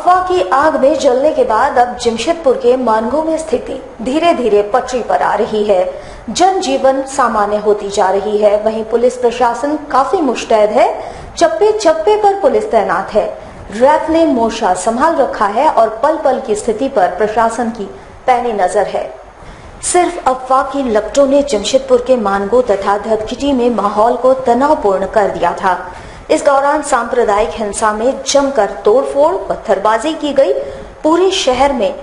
अफवाह की आग में जलने के बाद अब जमशेदपुर के मानगो में स्थिति धीरे धीरे पटरी पर आ रही है। जनजीवन सामान्य होती जा रही है। वहीं पुलिस प्रशासन काफी मुस्तैद है। चप्पे चप्पे पर पुलिस तैनात है। रैफ ने मोर्चा संभाल रखा है और पल पल की स्थिति पर प्रशासन की पैनी नजर है। सिर्फ अफवाह की लपटों ने जमशेदपुर के मानगो तथा धदखिटी में माहौल को तनावपूर्ण कर दिया था। इस दौरान सांप्रदायिक हिंसा में जमकर तोड़फोड़, पत्थरबाजी की गई। पूरे शहर में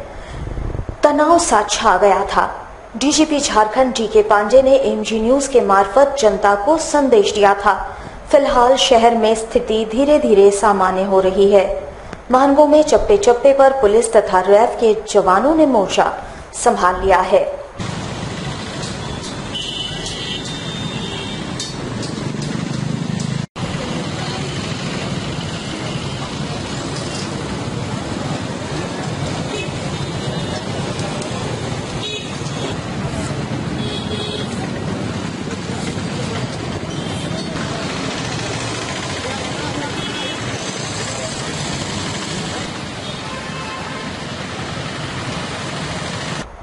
तनाव सा छा गया था। डीजीपी झारखंड डीके पांडे ने एमजी न्यूज के मार्फत जनता को संदेश दिया था। फिलहाल शहर में स्थिति धीरे धीरे सामान्य हो रही है। मानगो में चप्पे चप्पे पर पुलिस तथा रैफ के जवानों ने मोर्चा संभाल लिया है।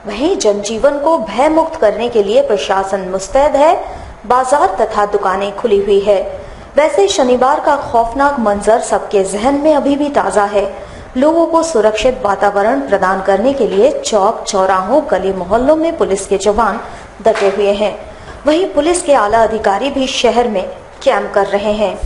वहीं जनजीवन को भय मुक्त करने के लिए प्रशासन मुस्तैद है। बाजार तथा दुकानें खुली हुई है। वैसे शनिवार का खौफनाक मंजर सबके जहन में अभी भी ताजा है। लोगों को सुरक्षित वातावरण प्रदान करने के लिए चौक, चौराहों, गली मोहल्लों में पुलिस के जवान डटे हुए हैं। वहीं पुलिस के आला अधिकारी भी शहर में कैंप कर रहे हैं।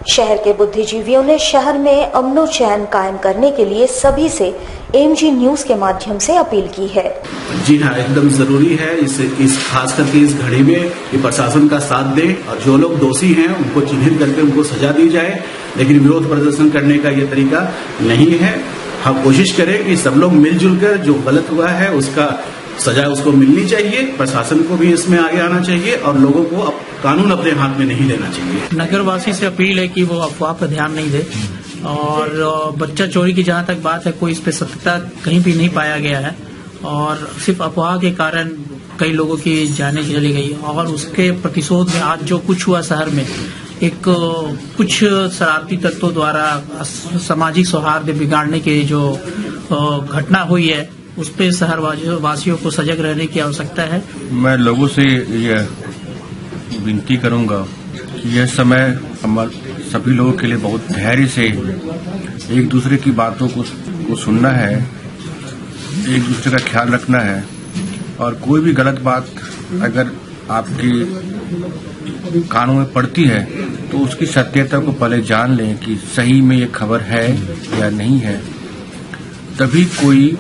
शहर के बुद्धिजीवियों ने शहर में अमनो चैन कायम करने के लिए सभी से एमजी न्यूज के माध्यम से अपील की है। जी हाँ, एकदम जरूरी है इस खास करके इस घड़ी में कि प्रशासन का साथ दे और जो लोग दोषी हैं उनको चिन्हित करके उनको सजा दी जाए। लेकिन विरोध प्रदर्शन करने का ये तरीका नहीं है। हम कोशिश करें कि सब लोग मिलजुल कर जो गलत हुआ है उसका सजा उसको मिलनी चाहिए। प्रशासन को भी इसमें आगे आना चाहिए और लोगों को कानून अपने हाथ में नहीं लेना चाहिए। नगरवासी से अपील है कि वो अफवाह पर ध्यान नहीं दे और बच्चा चोरी की जहां तक बात है, कोई इस पे सत्यता कहीं भी नहीं पाया गया है और सिर्फ अफवाह के कारण कई लोगों की जानें चली गई और उसके प्रतिशोध में आज जो कुछ हुआ शहर में, एक कुछ शरारती तत्वों द्वारा सामाजिक सौहार्द बिगाड़ने की जो घटना हुई है उस पे शहर वासियों को सजग रहने की आवश्यकता है। मैं लोगों से यह विनती करूंगा कि यह समय हमारे सभी लोगों के लिए बहुत धैर्य से एक दूसरे की बातों को सुनना है, एक दूसरे का ख्याल रखना है और कोई भी गलत बात अगर आपके कानों में पड़ती है तो उसकी सत्यता को पहले जान लें कि सही में ये खबर है या नहीं है, तभी कोई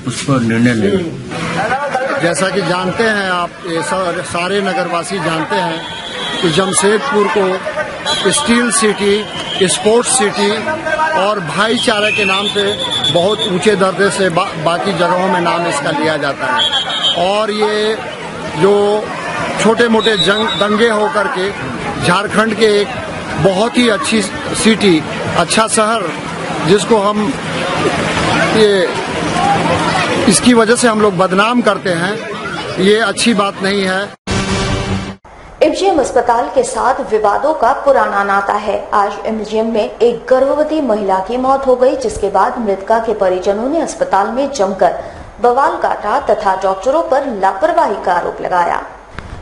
उस पर निर्णय लें। जैसा कि जानते हैं आप, ये सारे नगरवासी जानते हैं कि जमशेदपुर को स्टील सिटी, स्पोर्ट्स सिटी और भाईचारे के नाम पे बहुत ऊंचे दर्जे से बाकी जगहों में नाम इसका लिया जाता है। और ये जो छोटे मोटे दंगे होकर के झारखंड के एक बहुत ही अच्छी सिटी, अच्छा शहर जिसको हम इसकी वजह से हम लोग बदनाम करते हैं, ये अच्छी बात नहीं है। एमजीएम अस्पताल के साथ विवादों का पुराना नाता है। आज एमजीएम में एक गर्भवती महिला की मौत हो गई, जिसके बाद मृतका के परिजनों ने अस्पताल में जमकर बवाल काटा तथा डॉक्टरों पर लापरवाही का आरोप लगाया।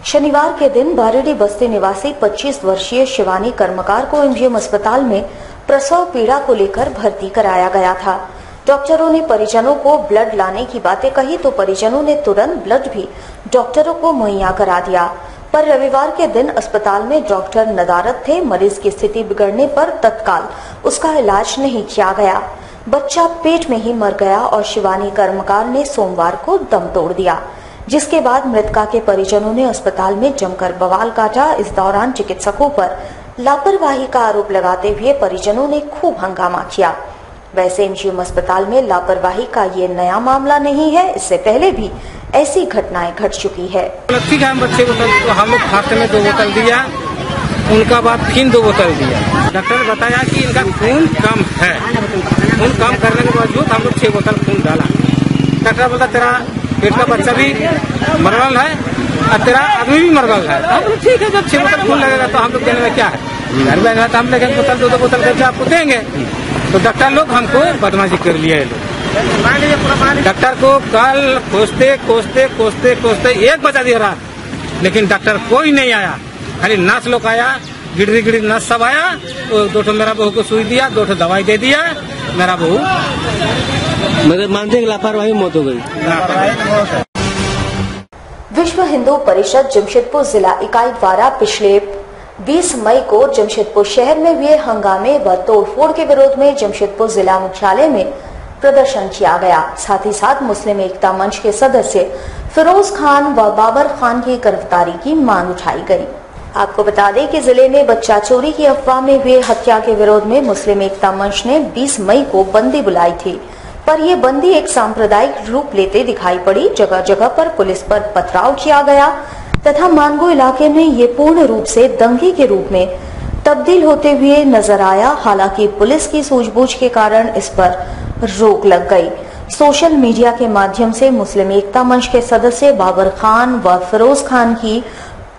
शनिवार के दिन बारेडी बस्ती निवासी 25 वर्षीय शिवानी कर्मकार को एमजीएम अस्पताल में प्रसव पीड़ा को लेकर भर्ती कराया गया था। डॉक्टरों ने परिजनों को ब्लड लाने की बातें कही तो परिजनों ने तुरंत ब्लड भी डॉक्टरों को मुहैया करा दिया। पर रविवार के दिन अस्पताल में डॉक्टर नदारद थे। मरीज की स्थिति बिगड़ने पर तत्काल उसका इलाज नहीं किया गया। बच्चा पेट में ही मर गया और शिवानी कर्मकार ने सोमवार को दम तोड़ दिया, जिसके बाद मृतका के परिजनों ने अस्पताल में जमकर बवाल काटा। इस दौरान चिकित्सकों पर लापरवाही का आरोप लगाते हुए परिजनों ने खूब हंगामा किया। वैसे एमजीएम अस्पताल में लापरवाही का ये नया मामला नहीं है, इससे पहले भी ऐसी घटनाएं घट चुकी है। बच्चे को तो हम लोग फास्ट में 2 बोतल दिया उनका बाद फिर 2 बोतल दिया। डॉक्टर ने बताया कि इनका खून कम है। खून कम करने के बावजूद हम लोग 6 बोतल खून डाला। डॉक्टर बोला तेरा पेट का बच्चा भी मरल है और तेरा आदमी भी मरल है। हम लोग ठीक है, जब 6 बोतल खून लगेगा तो हम लोग देने में क्या है, घर में आएगा तो हम लेकिन बोतल 2 बोतल करके आपको देंगे। तो डॉक्टर लोग हमको बदमाशी कर लिया है। लोग डॉक्टर को कल खोजते 1 बजा दिया रात, लेकिन डॉक्टर कोई नहीं आया। खाली नर्स लोग आया, गिड़री नर्स सब आया। तो 2 मेरा बहू को सुई दिया, 2 दवाई दे दिया। मेरा बहू मगर मानते हैं लापरवाही मौत हो गई। विश्व हिंदू परिषद जमशेदपुर जिला इकाई द्वारा पिछले 20 मई को जमशेदपुर शहर में हुए हंगामे व तोड़फोड़ के विरोध में जमशेदपुर जिला मुख्यालय में प्रदर्शन किया गया। साथ ही साथ मुस्लिम एकता मंच के सदस्य फिरोज खान व बाबर खान की गिरफ्तारी की मांग उठाई गई। आपको बता दें कि जिले में बच्चा चोरी की अफवाह में हुए हत्या के विरोध में मुस्लिम एकता मंच ने 20 मई को बंदी बुलाई थी, पर ये बंदी एक सांप्रदायिक रूप लेते दिखाई पड़ी। जगह जगह पर पुलिस पर पथराव किया गया तथा मानगो इलाके में ये पूर्ण रूप से दंगे के रूप में तब्दील होते हुए नजर आया। हालांकि पुलिस की सूझबूझ के कारण इस पर रोक लग गई। सोशल मीडिया के माध्यम से मुस्लिम एकता मंच के सदस्य बाबर खान व फिरोज खान की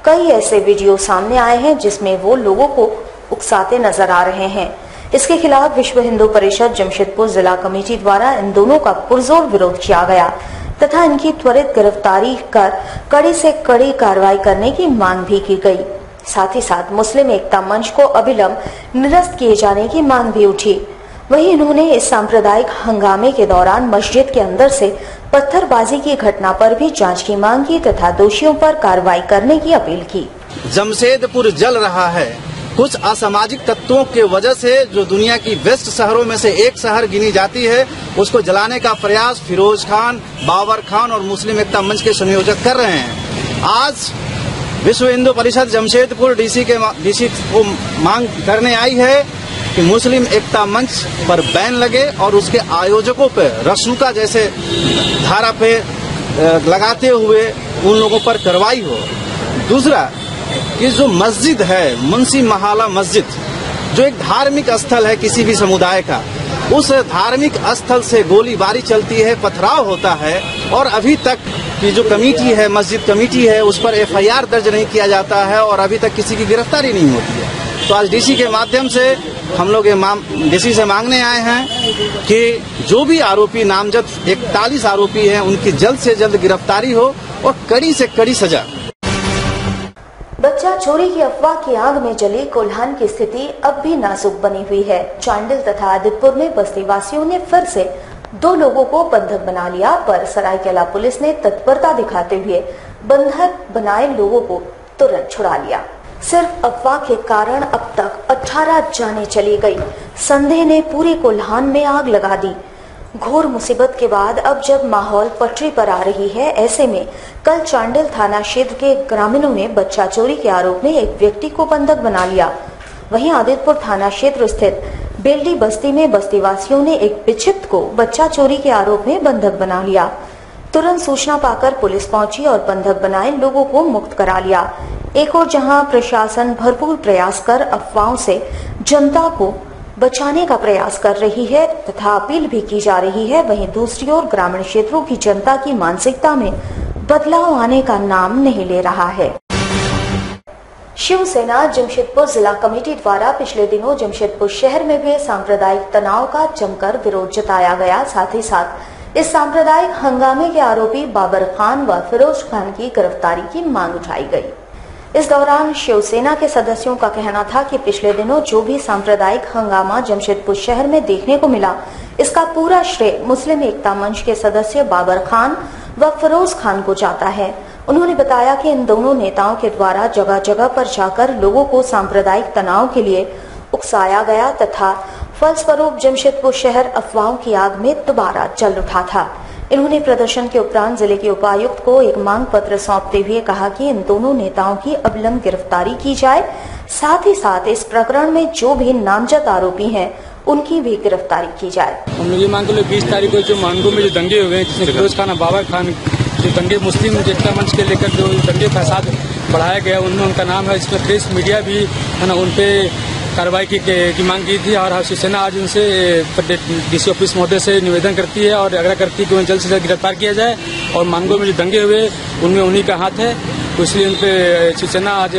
कई ऐसे वीडियो सामने आए हैं जिसमें वो लोगों को उकसाते नजर आ रहे हैं। इसके खिलाफ विश्व हिंदू परिषद जमशेदपुर जिला कमेटी द्वारा इन दोनों का पुरजोर विरोध किया गया तथा इनकी त्वरित गिरफ्तारी कर कड़ी से कड़ी कार्रवाई करने की मांग भी की गई। साथ ही साथ मुस्लिम एकता मंच को अविलंब निरस्त किए जाने की मांग भी उठी। वहीं इन्होंने इस सांप्रदायिक हंगामे के दौरान मस्जिद के अंदर से पत्थरबाजी की घटना पर भी जांच की मांग की तथा दोषियों पर कार्रवाई करने की अपील की। जमशेदपुर जल रहा है कुछ असामाजिक तत्वों के वजह से। जो दुनिया की बेस्ट शहरों में से एक शहर गिनी जाती है, उसको जलाने का प्रयास फिरोज खान, बाबर खान और मुस्लिम एकता मंच के संयोजक कर रहे हैं। आज विश्व हिंदू परिषद जमशेदपुर डीसी को मांग करने आई है कि मुस्लिम एकता मंच पर बैन लगे और उसके आयोजकों पर रसूखा जैसे धारा पे लगाते हुए उन लोगों पर कार्रवाई हो। दूसरा कि जो मस्जिद है, मुंशी महाला मस्जिद, जो एक धार्मिक स्थल है किसी भी समुदाय का, उस धार्मिक स्थल से गोलीबारी चलती है, पथराव होता है और अभी तक की जो कमेटी है, मस्जिद कमेटी है, उस पर FIR दर्ज नहीं किया जाता है और अभी तक किसी की गिरफ्तारी नहीं होती है। तो आज डीसी के माध्यम से हम लोग डीसी से मांगने आए हैं कि जो भी आरोपी नामजद 41 आरोपी हैं, उनकी जल्द से जल्द गिरफ्तारी हो और कड़ी से कड़ी सजा। बच्चा चोरी की अफवाह की आग में जली कोल्हान की स्थिति अब भी नाजुक बनी हुई है। चांडिल तथा आदितपुर में बस्ती वासियों ने फिर से 2 लोगों को बंधक बना लिया, पर सरायकेला पुलिस ने तत्परता दिखाते हुए बंधक बनाए लोगों को तुरंत छुड़ा लिया। सिर्फ अफवाह के कारण अब तक 18 जानें चली गई। संदेह ने पूरी कोल्हान में आग लगा दी। घोर मुसीबत के बाद अब जब माहौल पटरी पर आ रही है, ऐसे में कल चांडिल थाना क्षेत्र के ग्रामीणों ने बच्चा चोरी के आरोप में एक व्यक्ति को बंधक बना लिया। वहीं आदितपुर थाना क्षेत्र स्थित बेल्डी बस्ती में बस्तीवासियों ने एक विक्षिप्त को बच्चा चोरी के आरोप में बंधक बना लिया। तुरंत सूचना पाकर पुलिस पहुंची और बंधक बनाए लोगों को मुक्त करा लिया। एक और जहां प्रशासन भरपूर प्रयास कर अफवाहों से जनता को बचाने का प्रयास कर रही है तथा अपील भी की जा रही है, वहीं दूसरी ओर ग्रामीण क्षेत्रों की जनता की मानसिकता में बदलाव आने का नाम नहीं ले रहा है। शिवसेना जमशेदपुर जिला कमेटी द्वारा पिछले दिनों जमशेदपुर शहर में हुए सांप्रदायिक तनाव का जमकर विरोध जताया गया। साथ ही साथ इस सांप्रदायिक हंगामे के आरोपी बाबर खान व फिरोज खान की गिरफ्तारी की मांग उठाई गई। इस दौरान शिवसेना के सदस्यों का कहना था कि पिछले दिनों जो भी सांप्रदायिक हंगामा जमशेदपुर शहर में देखने को मिला, इसका पूरा श्रेय मुस्लिम एकता मंच के सदस्य बाबर खान व फिरोज खान को जाता है। उन्होंने बताया कि इन दोनों नेताओं के द्वारा जगह जगह पर जाकर लोगों को सांप्रदायिक तनाव के लिए उकसाया गया तथा फलस्वरूप जमशेदपुर शहर अफवाहों की आग में दोबारा जल उठा था। इन्होंने प्रदर्शन के उपरांत जिले के उपायुक्त को एक मांग पत्र सौंपते हुए कहा कि इन दोनों नेताओं की अविलंब गिरफ्तारी की जाए। साथ ही साथ इस प्रकरण में जो भी नामजद आरोपी हैं, उनकी भी गिरफ्तारी की जाए। हम लोग ये मांग कर 20 तारीख को जो मानगो में जो दंगे हुए हैं, जिसमें फिरोज खान, बाबर खान, जो दंगे मुस्लिम एकता मंच के लेकर जो दंगे फसाद बढ़ाया गया, उनमें उनका नाम है। इसमें प्रेस मीडिया भी है ना, उन पे कार्रवाई की मांग की थी और शिवसेना आज उनसे डीसी ऑफिस महोदय से निवेदन करती है और आग्रह करती है कि उन्हें जल्द से जल्द गिरफ्तार किया जाए। और मानगो में जो दंगे हुए उनमें उन्हीं का हाथ है, तो इसलिए उन पे शिवसेना आज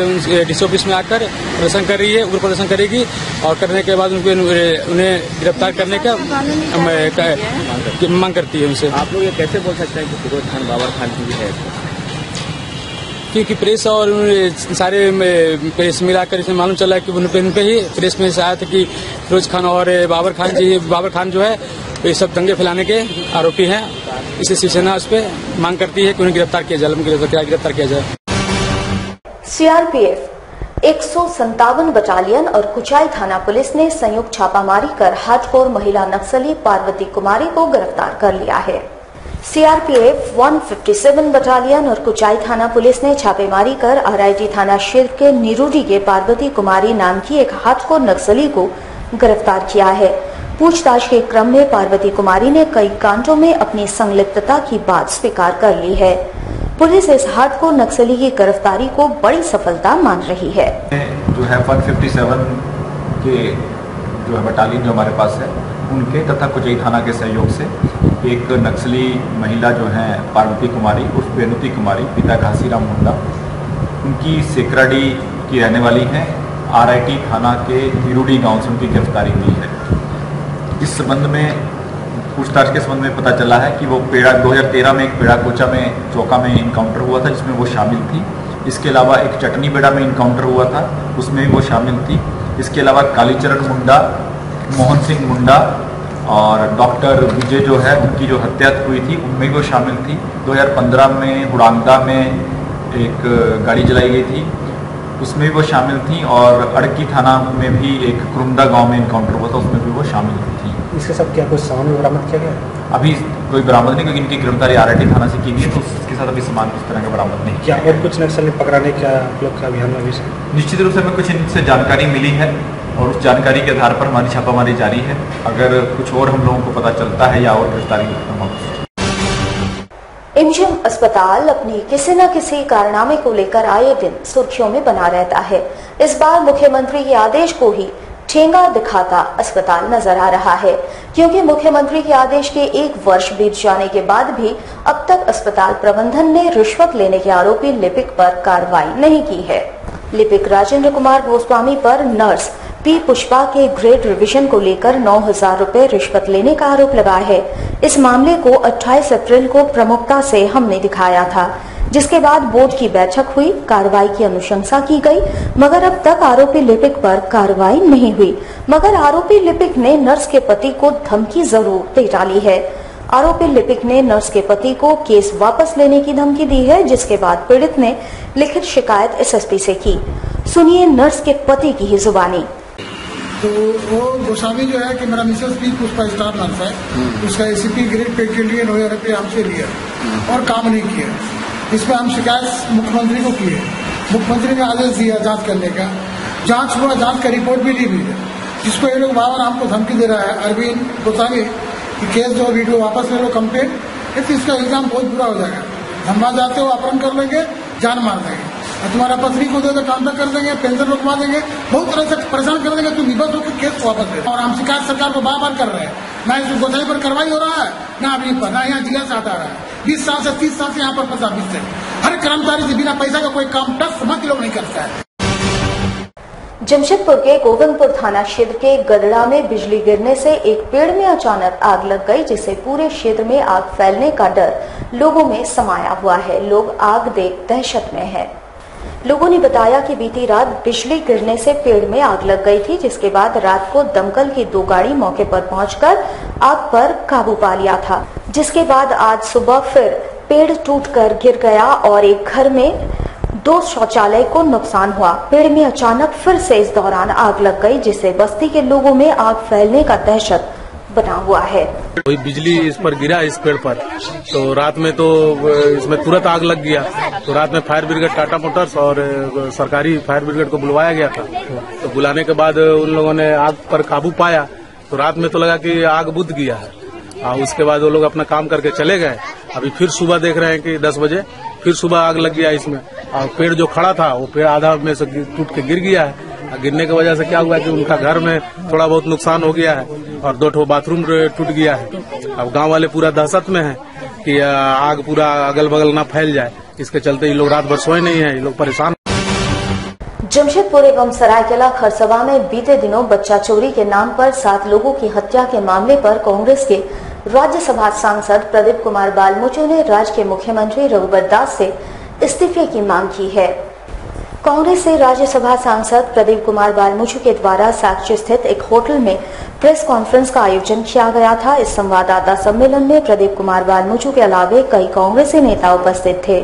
डीसी ऑफिस में आकर प्रदर्शन कर रही है, उग्र प्रदर्शन करेगी और करने के बाद उन्हें गिरफ्तार करने का मांग करती है उनसे। आप लोग ये कैसे बोल सकते हैं कि फिरोज खान बाबर खान की है? क्योंकि प्रेस और सारे प्रेस मिलाकर इसमें मालूम चला है कि उन पे ही प्रेस में आया था कि फिरोज खान और बाबर खान जो है ये सब दंगे फैलाने के आरोपी हैं। इसे शिवसेना उस पर मांग करती है कि उन्हें गिरफ्तार किया जाए। सीआरपीएफ 157 बटालियन और कुचाई थाना पुलिस ने संयुक्त छापामारी कर हार्डकोर महिला नक्सली पार्वती कुमारी को गिरफ्तार कर लिया है। सीआरपीएफ 157 बटालियन और कुचाई थाना पुलिस ने छापेमारी कर आरआईटी थाना क्षेत्र के निरूडी के पार्वती कुमारी नाम की एक हार्डकोर नक्सली को गिरफ्तार किया है। पूछताछ के क्रम में पार्वती कुमारी ने कई कांडों में अपनी संलिप्तता की बात स्वीकार कर ली है। पुलिस इस हार्डकोर नक्सली की गिरफ्तारी को बड़ी सफलता मान रही है। जो है 157 के जो है बटालियन जो हमारे पास है उनके तथा कुचाई थाना के सहयोग से एक नक्सली महिला जो है पार्वती कुमारी उर्फ बेनुती कुमारी, पिता घासीराम मुंडा, उनकी सेकराडी की रहने वाली है। आरआईटी थाना के निरूडी गांव से उनकी गिरफ्तारी हुई है। इस संबंध में पूछताछ के संबंध में पता चला है कि वो 2013 में एक पेड़ा कोचा में चौका में इनकाउंटर हुआ था जिसमें वो शामिल थी। इसके अलावा एक चटनी बेड़ा में इनकाउंटर हुआ था, उसमें भी वो शामिल थी। इसके अलावा कालीचरण मुंडा, मोहन सिंह मुंडा और डॉक्टर विजय जो है उनकी जो हत्या हुई थी उनमें वो शामिल थी। 2015 में हुड़ांगदा में एक गाड़ी जलाई गई थी, उसमें भी वो शामिल थी। और अड़की थाना में भी एक कुरुंदा गांव में इनकाउंटर हुआ था, उसमें भी वो शामिल थी। इसके सब क्या कुछ सामान बरामद किया गया? अभी कोई बरामद नहीं, क्योंकि इनकी गिरफ्तारी आरआईटी थाना से की गई है, तो उसके साथ अभी सामान इस तरह का बरामद नहीं किया। और कुछ नक्सली पकड़ाने का आप लोग का अभियान में भी निश्चित रूप से हमें कुछ इनसे जानकारी मिली है और उस जानकारी के आधार पर हमारी छापामारी जारी है। अगर कुछ और हम लोगों को पता चलता है या और गिरफ्तारी एमजीएम अस्पताल अपनी किसी न किसी कारनामे को लेकर आए दिन सुर्खियों में बना रहता है। इस बार मुख्यमंत्री के आदेश को ही ठेंगा दिखाता अस्पताल नजर आ रहा है, क्योंकि मुख्यमंत्री के आदेश के 1 वर्ष बीत जाने के बाद भी अब तक अस्पताल प्रबंधन ने रिश्वत लेने के आरोपी लिपिक पर कार्रवाई नहीं की है। लिपिक राजेंद्र कुमार गोस्वामी पर नर्स पी पुष्पा के ग्रेड रिवीजन को लेकर 9,000 रुपए रिश्वत लेने का आरोप लगा है। इस मामले को 28 अप्रैल को प्रमुखता से हमने दिखाया था, जिसके बाद बोर्ड की बैठक हुई, कार्रवाई की अनुशंसा की गई, मगर अब तक आरोपी लिपिक पर कार्रवाई नहीं हुई। मगर आरोपी लिपिक ने नर्स के पति को धमकी जरूर दे डाली है। आरोपी लिपिक ने नर्स के पति को केस वापस लेने की धमकी दी है, जिसके बाद पीड़ित ने लिखित शिकायत एसएसपी से की। सुनिए नर्स के पति की ही जुबानी। तो वो गोस्वामी जो है कि मेरा Mrs P Pushpa star nurse है, उसका एसीपी ग्रेड पे के लिए 9,000 रुपये हमसे लिया और काम नहीं किया। इस पर हम शिकायत मुख्यमंत्री को किए। मुख्यमंत्री ने आदेश दिया जांच करने का, जांच हुआ, जांच का रिपोर्ट भी ली हुई है, जिसको ये लोग बार हमको धमकी दे रहा है अरविंद गोस्वामी कि केस जो वीडियो वापस ले लो कंप्लेंट, इसका इल्जाम बहुत बुरा हो जाएगा। धनबाद जाते हो अपहरण कर लेंगे, जान मार देंगे, तुम्हारा पत्नी को दे दो ट्रांसफर कर देंगे, पेंशन रुकवा देंगे, बहुत तरह से परेशान कर देंगे। तुम विवश होकर केस को वापस ले। और हम शिकायत सरकार को बार बार कर रहे हैं, ना इस गोसाई पर कार्रवाई हो रहा है, ना अभी पर, ना यहाँ जिला से आता रहा है। 20 साल से 30 साल से यहाँ पर फंसा बीस से हर कर्मचारी से बिना पैसा का कोई काम 10 मत लोग नहीं करता है। जमशेदपुर के गोविंदपुर थाना क्षेत्र के गदड़ा में बिजली गिरने से एक पेड़ में अचानक आग लग गई, जिससे पूरे क्षेत्र में आग फैलने का डर लोगों में समाया हुआ है। लोग आग देख दहशत में हैं। लोगों ने बताया कि बीती रात बिजली गिरने से पेड़ में आग लग गई थी, जिसके बाद रात को दमकल की 2 गाड़ी मौके पर पहुंचकर आग पर काबू पा लिया था, जिसके बाद आज सुबह फिर पेड़ टूटकर गिर गया और एक घर में 2 शौचालय को नुकसान हुआ। पेड़ में अचानक फिर से इस दौरान आग लग गई, जिससे बस्ती के लोगों में आग फैलने का दहशत बना हुआ है। कोई बिजली इस पर गिरा इस पेड़ पर, तो रात में तो इसमें तुरंत आग लग गया। तो रात में फायर ब्रिगेड टाटा मोटर्स और सरकारी फायर ब्रिगेड को बुलवाया गया था। तो बुलाने के बाद उन लोगों ने आग पर काबू पाया। तो रात में तो लगा कि आग बुझ गया है। उसके बाद वो लोग अपना काम करके चले गए। अभी फिर सुबह देख रहे हैं कि 10 बजे फिर सुबह आग लग गया इसमें। और पेड़ जो खड़ा था वो पेड़ आधा में से टूट के गिर गया है। गिरने की वजह से क्या हुआ कि उनका घर में थोड़ा बहुत नुकसान हो गया है और 2 बाथरूम टूट गया है। अब गांव वाले पूरा दहशत में हैं कि आग पूरा अगल बगल ना फैल जाए, इसके चलते ये लोग रात भर सोए नहीं है, ये लोग परेशान। जमशेदपुर एवं सरायकेला खरसवा में बीते दिनों बच्चा चोरी के नाम पर 7 लोगों की हत्या के मामले पर कांग्रेस के राज्यसभा सांसद प्रदीप कुमार बालमुचु ने राज्य के मुख्यमंत्री रघुबर दास से इस्तीफे की मांग की है। कांग्रेस से राज्यसभा सांसद प्रदीप कुमार बालमुचु के द्वारा साक्ष्य स्थित एक होटल में प्रेस कॉन्फ्रेंस का आयोजन किया गया था। इस संवाददाता सम्मेलन में प्रदीप कुमार बालमुचु के अलावे कई कांग्रेसी नेता उपस्थित थे।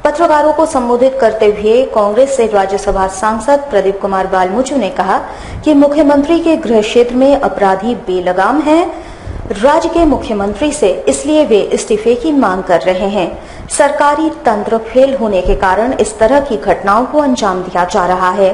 पत्रकारों को संबोधित करते हुए कांग्रेस से राज्यसभा सांसद प्रदीप कुमार बालमुचु ने कहा कि मुख्यमंत्री के गृह क्षेत्र में अपराधी बेलगाम हैं। राज्य के मुख्यमंत्री से इसलिए वे इस्तीफे की मांग कर रहे हैं। सरकारी तंत्र फेल होने के कारण इस तरह की घटनाओं को अंजाम दिया जा रहा है।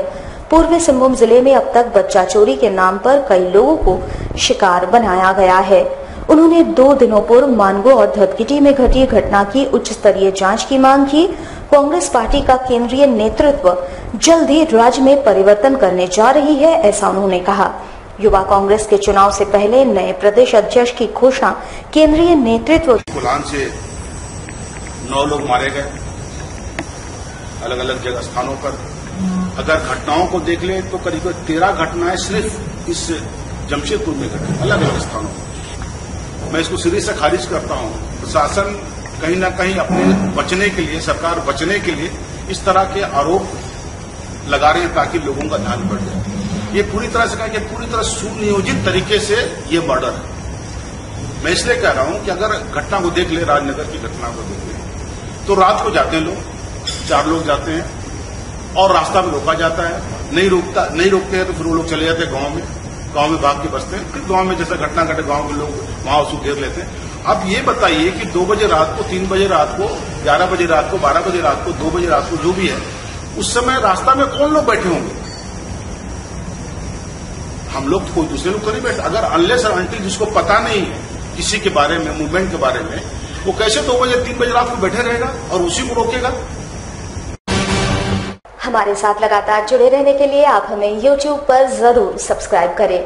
पूर्वी सिंहभूम जिले में अब तक बच्चा चोरी के नाम पर कई लोगों को शिकार बनाया गया है। उन्होंने 2 दिनों पूर्व मानगो और धतकिटी में घटी घटना की उच्च स्तरीय जांच की मांग की। कांग्रेस पार्टी का केंद्रीय नेतृत्व जल्द ही राज्य में परिवर्तन करने जा रही है, ऐसा उन्होंने कहा। युवा कांग्रेस के चुनाव से पहले नए प्रदेश अध्यक्ष की घोषणा केंद्रीय नेतृत्व। कुलान से 9 लोग मारे गए अलग अलग जगह स्थानों पर। अगर घटनाओं को देख ले तो करीब 13 घटनाएं सिर्फ इस जमशेदपुर में घटी अलग अलग स्थानों पर। मैं इसको सिरे से खारिज करता हूं। प्रशासन कहीं न कहीं अपने बचने के लिए, सरकार बचने के लिए इस तरह के आरोप लगा रहे हैं ताकि लोगों का ध्यान बढ़ जाए। ये पूरी तरह से कहा कि पूरी तरह सुनियोजित तरीके से ये मर्डर है। मैं इसलिए कह रहा हूं कि अगर घटना को देख ले, राजनगर की घटना को देख ले, तो रात को जाते हैं लोग, 4 लोग जाते हैं और रास्ता में रोका जाता है। नहीं रोकते हैं तो फिर वो लोग चले जाते हैं गांव में भाग के बसते हैं। फिर गांव में जैसा घटना घटे गांव के लोग वहां उसको घेर लेते हैं। अब ये बताइए कि 2 बजे रात को, 3 बजे रात को, 11 बजे रात को, 12 बजे रात को, 2 बजे रात को, जो भी है, उस समय रास्ता में कौन लोग बैठे होंगे? हम लोग तो कोई दूसरे लोग तो नहीं बैठे। अगर अनलेस और अनटिल जिसको पता नहीं किसी के बारे में, मूवमेंट के बारे में, वो कैसे 2 बजे 3 बजे रात को बैठे रहेगा और उसी को रोकेगा? हमारे साथ लगातार जुड़े रहने के लिए आप हमें YouTube पर जरूर सब्सक्राइब करें।